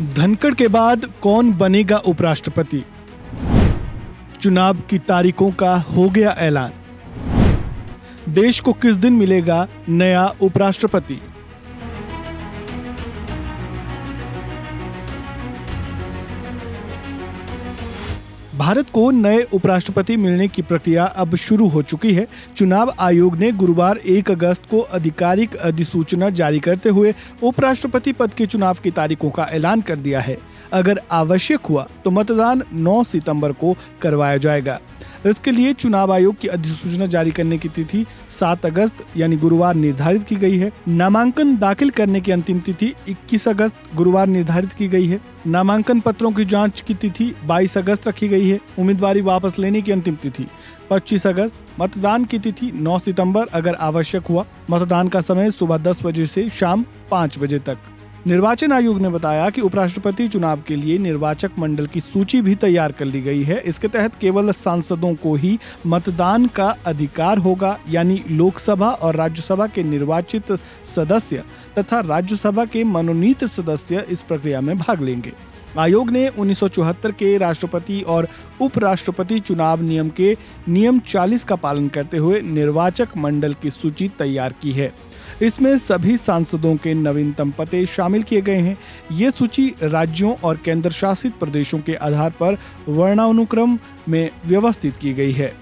धनखड़ के बाद कौन बनेगा उपराष्ट्रपति? चुनाव की तारीखों का हो गया ऐलान। देश को किस दिन मिलेगा नया उपराष्ट्रपति? भारत को नए उपराष्ट्रपति मिलने की प्रक्रिया अब शुरू हो चुकी है। चुनाव आयोग ने गुरुवार 1 अगस्त को आधिकारिक अधिसूचना जारी करते हुए उपराष्ट्रपति पद के चुनाव की तारीखों का ऐलान कर दिया है। अगर आवश्यक हुआ तो मतदान 9 सितंबर को करवाया जाएगा। इसके लिए चुनाव आयोग की अधिसूचना जारी करने की तिथि 7 अगस्त यानी गुरुवार निर्धारित की गई है। नामांकन दाखिल करने की अंतिम तिथि 21 अगस्त गुरुवार निर्धारित की गई है। नामांकन पत्रों की जांच की तिथि 22 अगस्त रखी गई है। उम्मीदवारी वापस लेने की अंतिम तिथि 25 अगस्त। मतदान की तिथि 9 सितंबर अगर आवश्यक हुआ। मतदान का समय सुबह 10 बजे से शाम 5 बजे तक। निर्वाचन आयोग ने बताया कि उपराष्ट्रपति चुनाव के लिए निर्वाचक मंडल की सूची भी तैयार कर ली गई है। इसके तहत केवल सांसदों को ही मतदान का अधिकार होगा, यानी लोकसभा और राज्यसभा के निर्वाचित सदस्य तथा राज्यसभा के मनोनीत सदस्य इस प्रक्रिया में भाग लेंगे। आयोग ने 1974 के राष्ट्रपति और उपराष्ट्रपति चुनाव नियम के नियम 40 का पालन करते हुए निर्वाचक मंडल की सूची तैयार की है। इसमें सभी सांसदों के नवीनतम पते शामिल किए गए हैं। ये सूची राज्यों और केंद्र शासित प्रदेशों के आधार पर वर्णानुक्रम में व्यवस्थित की गई है।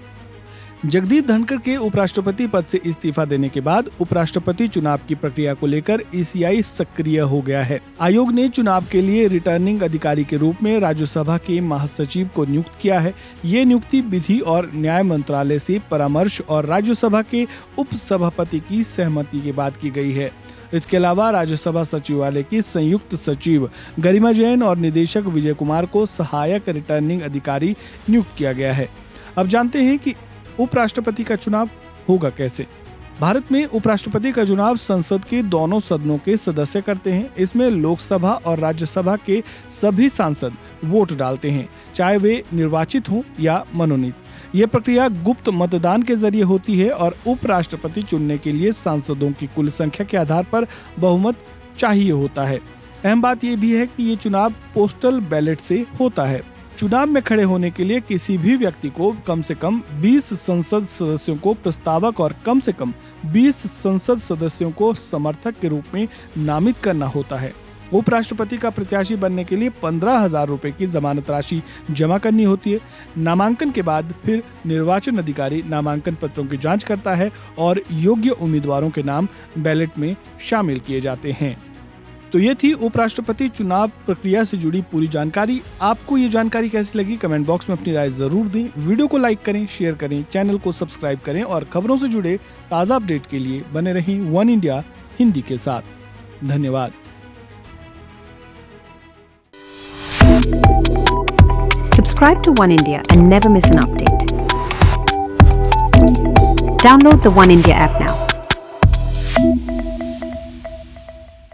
जगदीप धनखड़ के उपराष्ट्रपति पद से इस्तीफा देने के बाद उपराष्ट्रपति चुनाव की प्रक्रिया को लेकर ईसीआई सक्रिय हो गया है। आयोग ने चुनाव के लिए रिटर्निंग अधिकारी के रूप में राज्यसभा के महासचिव को नियुक्त किया है। ये नियुक्ति विधि और न्याय मंत्रालय से परामर्श और राज्यसभा के उपसभापति की सहमति के बाद की गई है। इसके अलावा राज्यसभा सचिवालय की संयुक्त सचिव गरिमा जैन और निदेशक विजय कुमार को सहायक रिटर्निंग अधिकारी नियुक्त किया गया है। अब जानते हैं कि उपराष्ट्रपति का चुनाव होगा कैसे। भारत में उपराष्ट्रपति का चुनाव संसद के दोनों सदनों के सदस्य करते हैं। इसमें लोकसभा और राज्यसभा के सभी सांसद वोट डालते हैं, चाहे वे निर्वाचित हों या मनोनीत। यह प्रक्रिया गुप्त मतदान के जरिए होती है और उपराष्ट्रपति चुनने के लिए सांसदों की कुल संख्या के आधार पर बहुमत चाहिए होता है। अहम बात यह भी है कि ये चुनाव पोस्टल बैलेट से होता है। चुनाव में खड़े होने के लिए किसी भी व्यक्ति को कम से कम 20 संसद सदस्यों को प्रस्तावक और कम से कम 20 संसद सदस्यों को समर्थक के रूप में नामित करना होता है। उपराष्ट्रपति का प्रत्याशी बनने के लिए 15,000 रुपए की जमानत राशि जमा करनी होती है। नामांकन के बाद फिर निर्वाचन अधिकारी नामांकन पत्रों की जांच करता है और योग्य उम्मीदवारों के नाम बैलेट में शामिल किए जाते हैं। तो ये थी उपराष्ट्रपति चुनाव प्रक्रिया से जुड़ी पूरी जानकारी। आपको ये जानकारी कैसी लगी कमेंट बॉक्स में अपनी राय जरूर दें। वीडियो को लाइक करें, शेयर करें, चैनल को सब्सक्राइब करें और खबरों से जुड़े ताज़ा अपडेट के लिए बने रहें वन इंडिया हिंदी के साथ। धन्यवाद। Subscribe to One India and never miss an update. Download the One India app now.